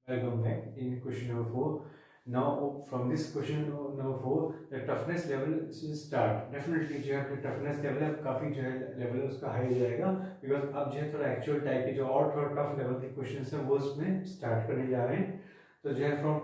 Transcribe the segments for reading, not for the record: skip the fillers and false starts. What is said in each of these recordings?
Welcome back. In question number 4, now from this question number 4, the toughness level will start. Definitely जो है अपने toughness level अब काफी जो है level उसका high हो जाएगा, because अब जो है थोड़ा actual type के जो और थोड़ा tough level के questions हैं वो उसमें start करने जा रहे हैं. तो जो है from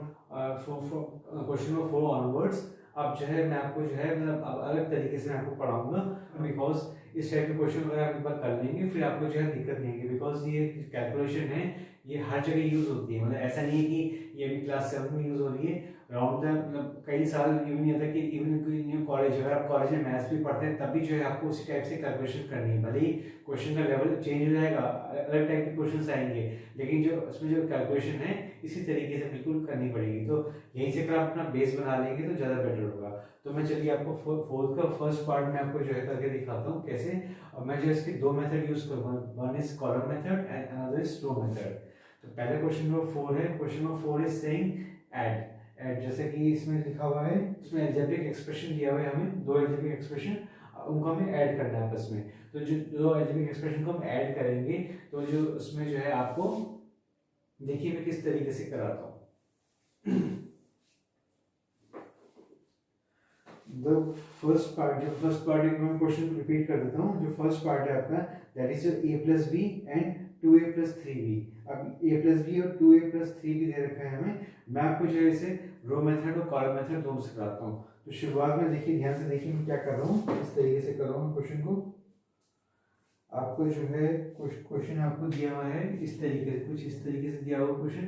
question number 4 onwards अब जो है मैं आपको जो है मतलब अब अलग तरीके से मैं आपको पढ़ाऊंगा, because इस टाइप के क्वेश्चन अगर आप एक बार कर लेंगे फिर आपको जो है दिक्कत नहीं होगी, बिकॉज ये कैलकुलेशन है ये हर जगह यूज होती है. मतलब ऐसा नहीं है कि ये अभी क्लास 7 में यूज हो रही है, अराउंड द मतलब कई साल इवन नहीं होता कि इवन कॉलेज, अगर आप कॉलेज में मैथ्स भी पढ़ते हैं तब भी जो है आपको उसी टाइप से कैलकुलेशन करनी है. भले ही क्वेश्चन का लेवल चेंज हो जाएगा, अलग टाइप के क्वेश्चन आएंगे, लेकिन जो उसमें जो कैलकुलेशन है इसी तरीके से बिल्कुल करनी पड़ेगी. तो यहीं से अगर आप अपना बेस बना लेंगे तो ज़्यादा बेटर होगा. तो मैं चलिए आपको फोर्थ का फर्स्ट पार्ट में आपको जो है करके दिखाता हूँ कैसे. और मैं जो इसके दो मेथड यूज करूँगा, one is column method and another is row method. तो पहले क्वेश्चन नंबर 4 है. Question number 4 is saying add. Add जैसे कि इसमें लिखा हुआ है, इसमें अलजेब्रिक एक्सप्रेशन दिया हुआ है, हमें दो अलजेब्रिक एक्सप्रेशन उनको हमें ऐड करना है आपस में. तो जो दो अलजेब्रिक एक्सप्रेशन को हम ऐड करेंगे तो जो उसमें जो है आपको देखिए मैं किस तरीके से कराता हूँ. द फर्स्ट पार्ट, जो फर्स्ट पार्ट एक मैं क्वेश्चन रिपीट कर देता हूँ. जो फर्स्ट पार्ट है आपका that is a plus b and 2a plus 3b. अब a प्लस बी और 2a प्लस 3b दे रखा है हमें. मैं आपको जो है इसे रो मेथड और कॉलम मेथड दोनों से कराता हूँ. तो शुरुआत में देखिए, ध्यान से देखिए मैं क्या कर रहा हूँ, इस तरीके से कर रहा हूँ क्वेश्चन को. आपको जो है क्वेश्चन आपको दिया हुआ है इस तरीके से, कुछ इस तरीके से दिया हुआ question,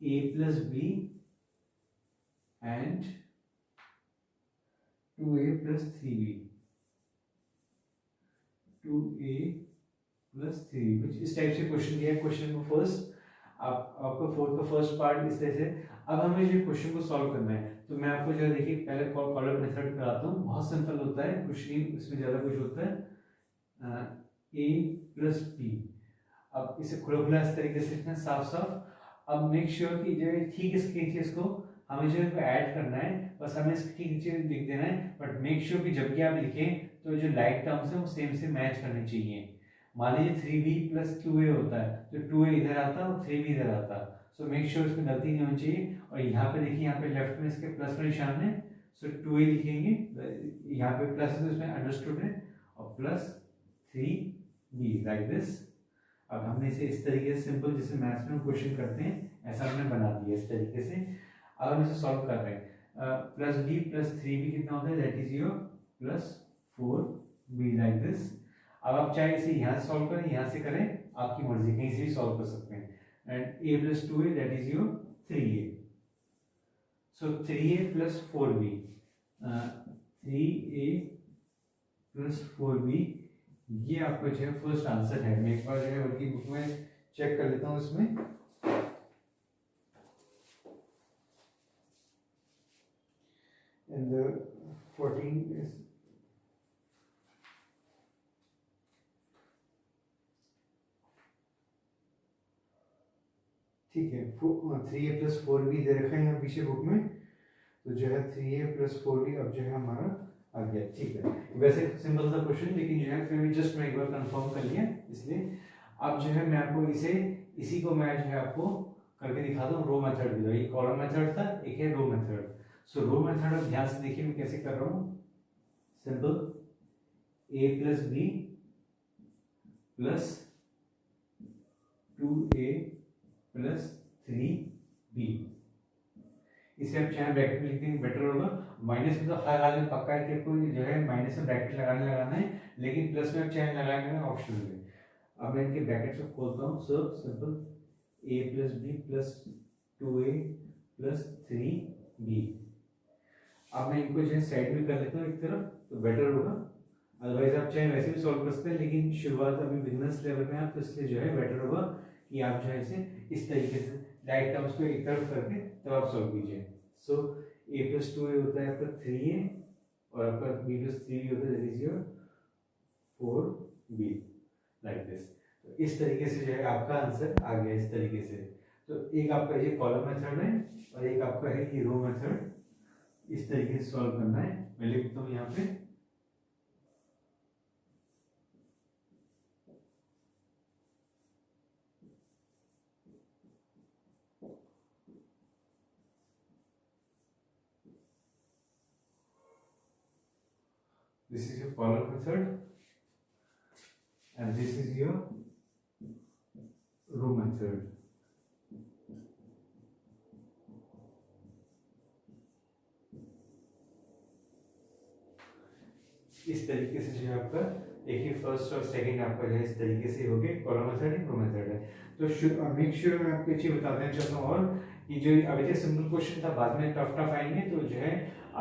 a plus b and 2a plus 3b, 2a plus 3, कुछ इस टाइप से क्वेश्चन दिया है. क्वेश्चन नंबर फर्स्ट आपको फोर्थ का फर्स्ट पार्ट इस तरह से. अब हमें जो क्वेश्चन को सॉल्व करना है तो मैं आपको जो है देखिए पहले कॉलम मेथड कराता हूँ. बहुत सिंपल होता है, कुछ नहीं इसमें ज़्यादा कुछ होता है. a प्लस बी, अब इसे खुला खुला इस तरीके से लिखना है, साफ साफ. अब मेक श्योर कि जो ठीक इसके नीचे इसको हमें जो है ऐड करना है, बस हमें इसके ठीक नीचे लिख देना है. बट मेक श्योर कि जब भी आप लिखें तो जो लाइक टर्म्स है वो सेम से मैच करने चाहिए. मान लीजिए 3b प्लस 2a होता है तो 2a इधर आता है और 3b इधर आता है. सो मेक श्योर इसमें गलती नहीं होनी चाहिए. और यहाँ पे देखिए, यहाँ पे लेफ्ट में इसके प्लस का निशान है, सो 2a लिखेंगे. यहाँ पे प्लस है तो इसमें अंडरस्टूड है, और प्लस 3b लाइक दिस. अब हमने इसे इस तरीके से सिंपल जैसे मैथ्स में क्वेश्चन करते हैं ऐसा हमने बना दिया इस तरीके से. अब हम इसे सॉल्व कर रहे हैं. प्लस बी प्लस 3b कितना होता है, that is your plus 4b like this. अब आप चाहे इसे यहाँ से सॉल्व करें, यहाँ से करें, आपकी मर्जी, कहीं से भी सॉल्व कर सकते हैं. And a plus 2a that is your 3a. So 3a plus 4b, 3a plus 4b, ये आपका जो है फर्स्ट आंसर है. मैं एक बार जो है बल्कि बुक में चेक कर लेता हूँ इसमें. एंड 14 is ठीक है. 3a प्लस 4b दे रखा है यहाँ पीछे बुक में. तो जो है 3a प्लस 4b अब जो है हमारा आ गया. ठीक है, वैसे सिंपल सा क्वेश्चन, लेकिन जो है फिर भी जस्ट मैं एक बार कंफर्म कर लिया इसलिए. अब जो है मैं आपको इसी को मैं जो है आपको करके दिखाता हूँ. रो मेथड भी, ये कॉलम मेथड था, एक है रो मेथड. सो रो मेथड अब ध्यान से देखिए मैं कैसे कर रहा हूँ. Simple a plus b plus 2a plus 3b. इसे आप चाहे ब्रैकेट में लिख देंगे बेटर होगा. माइनस में तो हर हाल में पक्का है कि आपको जो है माइनस में ब्रैकेट लगाना है, लेकिन प्लस में आप चाहे लगाएंगे ऑप्शनल में. अब मैं इनके ब्रैकेट को खोलता हूँ. So simple a plus b plus 2a plus 3b. अब मैं इनको जो है साइड में कर लेता हूँ एक तरफ, तो बेटर होगा. अदरवाइज आप चाहे वैसे भी सॉल्व कर सकते हैं, लेकिन शुरुआत अभी बिजनेस लेवल में आप, तो इसलिए जो है बेटर होगा कि आप जो है इसे इस तरीके से लाइक टर्म्स को एक तरफ करके तब आप सॉल्व कीजिए. सो a प्लस 2a होता है आपका 3a और आपका b प्लस 3b होता है that is your 4b like this. तो इस तरीके से जो है आपका आंसर आ गया इस तरीके से. तो एक आपका ये कॉलम मेथड है और एक आपका है ये रो मेथड. इस तरीके से सॉल्व करना है. मैं लिखता हूँ यहाँ पे. This is your column method and this is your row method. इस तरीके से जो है आपका एक ही फर्स्ट और सेकंड आपका जो है इस तरीके से हो गए कॉलम मेथड है, रो मेथड है। तो मेक श्योर मैं आपको चीज बता देना चाहता हूँ और कि जो अभी तक सिंपल क्वेश्चन था, बाद में टफ टफ आएंगे तो जो है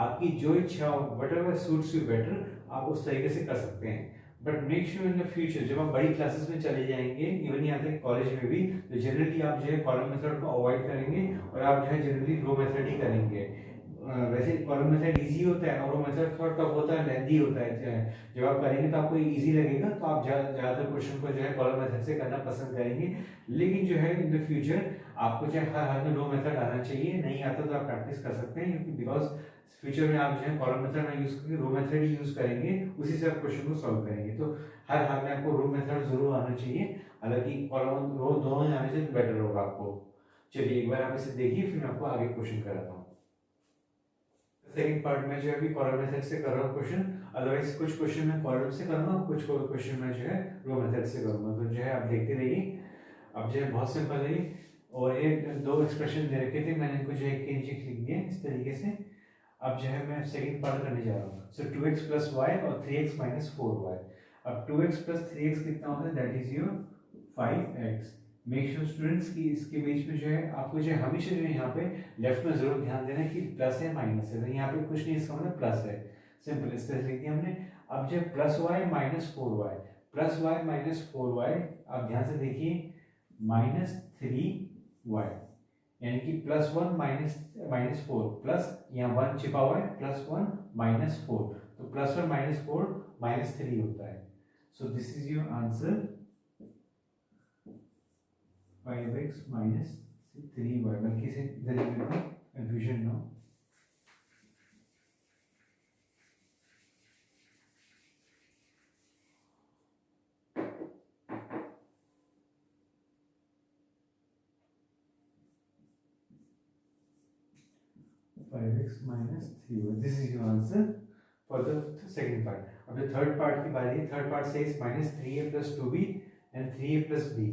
आपकी जो इच्छा हो व्हाटएवर सूट्स यू बेटर आप उस तरीके से कर सकते हैं। But make sure in the future जब आप बड़ी क्लासेस में चले जाएंगे, इवन यहाँ तक कॉलेज में भी, तो जनरली आप जो है कॉलम मेथड को अवॉइड करेंगे और आप जो है जनरली रो मेथड ही करेंगे। वैसे कॉलम मेथड इजी होता है और रो मेथड थोड़ा टफ होता है, लेंथी होता है। जब आप करेंगे तो आपको इजी लगेगा तो आप ज़्यादातर क्वेश्चन को जो है कॉलम मेथड से करना पसंद करेंगे। लेकिन जो है इन द फ्यूचर आपको जो है हर हाल में रो मेथड आना चाहिए, नहीं आता तो आप प्रैक्टिस कर सकते हैं, क्योंकि बिकॉज फ्यूचर में आप जो है कॉलम मेथड ना यूज करके रो मेथड ही यूज करेंगे, उसी से आप क्वेश्चन को सॉल्व करेंगे। तो हर हाल में आपको रो मेथड जरूर आना चाहिए, हालांकि कॉलम रो दोनों आने से बेटर होगा आपको। चलिए एक बार आप इसे देखिए, फिर मैं आपको आगे क्वेश्चन कराता हूँ। सेकंड पार्ट में जो है अभी कॉलम मेथड से कर रहा हूँ क्वेश्चन, अदरवाइज कुछ क्वेश्चन मैं कॉलम से करूँगा, कुछ क्वेश्चन मैं जो है रो मेथड से करूँगा। तो जो है आप देखते रहिए। अब जो है बहुत सिंपल है और ये दो एक्सप्रेशन दे रखे थे, मैंने इनको जो है एक इंच लिख दिया इस तरीके से। अब जो है मैं सेकंड पार्ट करने जा रहा हूँ। सो 2x प्लस वाई और 3x माइनस 4y। अब 2x प्लस 3x कितना होता है, that is your 5x। Make sure students की इसके बीच में जो है आपको जो है हमेशा जो है यहाँ पे लेफ्ट में जरूर ध्यान देना कि प्लस है माइनस है, तो यहाँ पे कुछ नहीं, इसका मतलब प्लस है, सिंपल इस तरह से लिख दिया हमने। अब जो plus y minus 4y, plus y minus 4y, आप ध्यान से देखिए, माइनस 3y, यानी कि प्लस 1 माइनस 4, प्लस यहाँ 1 छिपा हुआ है, प्लस 1 माइनस 4, तो प्लस 1 माइनस 4 माइनस 3 होता है। So this is your answer 5x minus 3y। बल्कि से इधर कंफ्यूजन ना हो। minus 3y. This is your answer for the second part. अब जो थर्ड पार्ट की बारी है, थर्ड पार्ट से minus 3a plus 2b and 3a plus b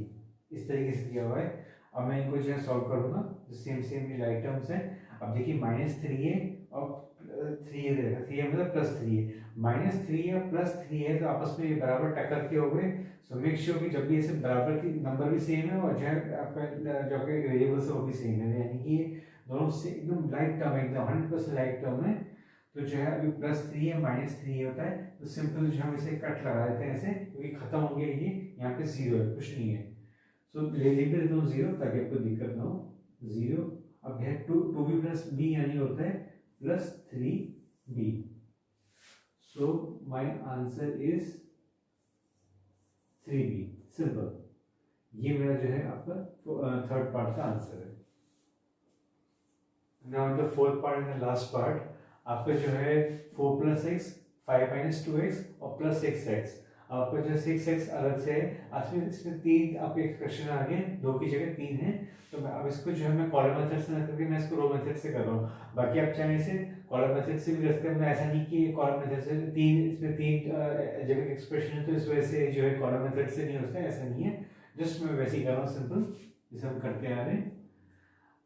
इस तरीके से दिया हुआ है। अब मैं इनको जो है सॉल्व करूंगा, जो सेम लाइक टर्म्स हैं। अब देखिए माइनस 3a और 3a दे रखा है, 3a मतलब प्लस 3a, माइनस 3a और प्लस 3a तो आपस में बराबर टक्कर के हो गए। सो मेक श्योर कि जब भी ऐसे बराबर की नंबर भी सेम है और जो है आपका जो आपके वेरिएबल्स है वो भी सेम है, यानी कि दोनों से एकदम लाइक टर्म है, एकदम 100% लाइक टर्म है। तो जो है अभी प्लस 3 है माइनस 3 होता है, तो सिंपल जो हम इसे कट लगा देते हैं ऐसे, क्योंकि खत्म हो गया ये, यहाँ पे 0 है, कुछ नहीं है। सो लिख देता हूँ 0 ताकि आपको दिक्कत ना हो। 0 अब है 2b प्लस b यानी होता है plus 3b। So my answer is 3b, simple. ये मेरा जो है आपका थर्ड पार्ट का आंसर है। Now the fourth part and the last part, आपका जो है 4 प्लस एक्स, 5 माइनस 2x और प्लस 6x। आपका जो 6x अलग से है, इसमें 3 आपके एक्सप्रेशन आ गए, 2 की जगह 3 है। तो मैं अब इसको जो है मैं कॉलम मेथड से ना करके मैं इसको रो मेथड से कर रहा हूँ। बाकी आप चाहे इसे कॉलम मेथड से भी कर सकते हैं, मैं ऐसा नहीं कि कॉलम मेथड से इसमें 3 जगह एक्सप्रेशन है तो इस वजह से जो है कॉलम मेथड से नहीं होता है, ऐसा नहीं है। जस्ट मैं वैसे ही कर रहा हूँ, सिंपल जैसे हम करते आ रहे हैं।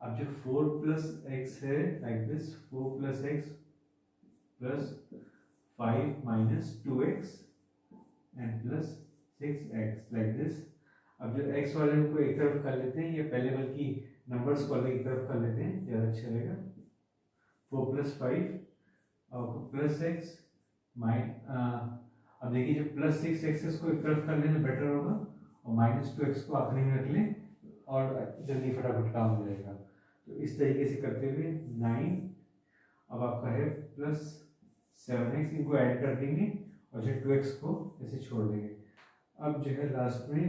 अब जो 4 प्लस एक्स है like this, 4 plus x plus 5 minus 2x and plus 6x like this. अब जो x वाले को एक तरफ कर लेते हैं, या पहले बल्कि नंबर्स को अलग एक तरफ कर लेते हैं, ज़्यादा अच्छा रहेगा। 4 प्लस 5 और प्लस x अब देखिए जो प्लस 6x को एक तरफ कर लेना बेटर होगा, और माइनस 2x को आखिरी में रख लें और जल्दी फटाफट काम हो जाएगा। तो इस तरीके से करते हुए 9, अब आपका है प्लस 7x, इनको ऐड कर देंगे और जो 2x को ऐसे छोड़ देंगे। अब जो है लास्ट में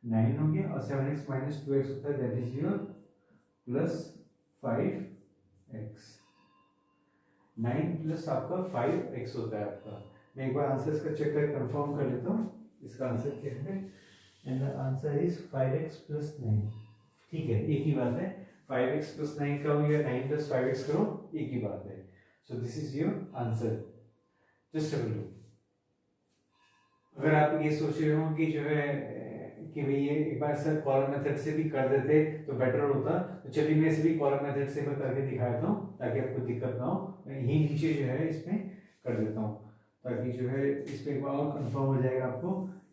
9 हो गया और 7x माइनस 2x होता है, that is your plus 5x। 9 plus आपका 5x होता है आपका। मैं एक बार आंसर इसका चेक कर कंफर्म कर लेता हूँ, इसका आंसर क्या है, and the answer is 5x plus 9। ठीक है, एक ही बात है, 5x प्लस 9 करो या 9 प्लस 5x करो, एक ही बात है। So this is your answer, just have a look. अगर आप ये सोच रहे हो कि जो है कि भाई ये एक बार सर कॉलम मेथड से भी कर देते तो बेटर होता, तो चलिए मैं इसे भी कॉलम मेथड से मैं करके दिखाता हूँ ताकि आपको दिक्कत ना हो। मैं यही नीचे जो है इसमें कर देता हूँ ताकि जो है इस पर एक बार और कन्फर्म हो जाएगा आपको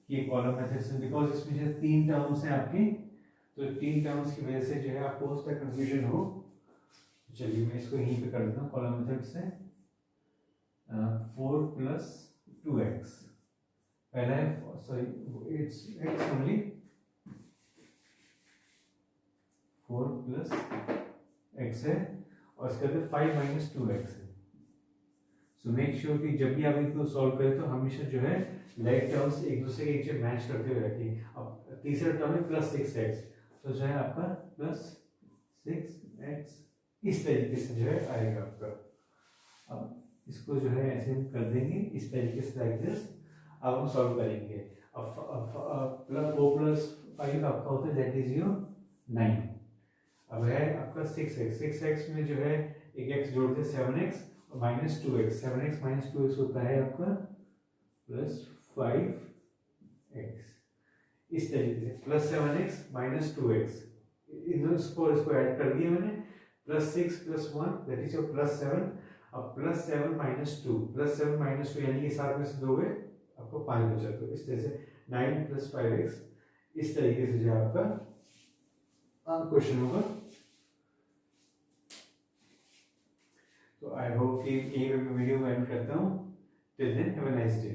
कि कॉलम मेथड से, बिकॉज इसमें जो 3 टर्म्स हैं आपके, तो 3 टर्म्स की वजह से जो है आपको उसका कंफ्यूजन हो। चलिए मैं इसको यहीं पे कर देता हूँ कॉलम मेथड से। 4 + 2x, पहला है sorry it's x only, 4 + x है और इसके बाद 5 - 2x है। सो मेक श्योर कि जब भी आप इनको सॉल्व करें तो हमेशा जो है लाइक टर्म्स एक दूसरे के नीचे मैच करते हुए रखिए। अब तीसरा टर्म है +6x, तो जो है आपका +6x इस तरीके से जो है आएगा आपका। अब इसको जो है ऐसे हम कर देंगे इस तरीके से लाइक दिस, अब हम सॉल्व करेंगे। अब 4 + 5 आपका होता है दैट इज योर 9। अब है आपका 6x, 6x में जो है एक x जोड़ दे 7x और -2x, 7x - 2x होता है आपका +5x। इस तरीके से +7x - 2x, इसको ऐड कर दिया मैंने, +6 + 1 दैट इज योर +7। अब +7 - 2, +7 - 2 यानी कि 7 में से 2 गए आपको 5 बचा, तो इस तरह से 9 + 5x इस तरीके से जो आपका क्वेश्चन होगा। तो आई होप कि यही मैं वीडियो को एंड करता हूँ। Till then have a nice day.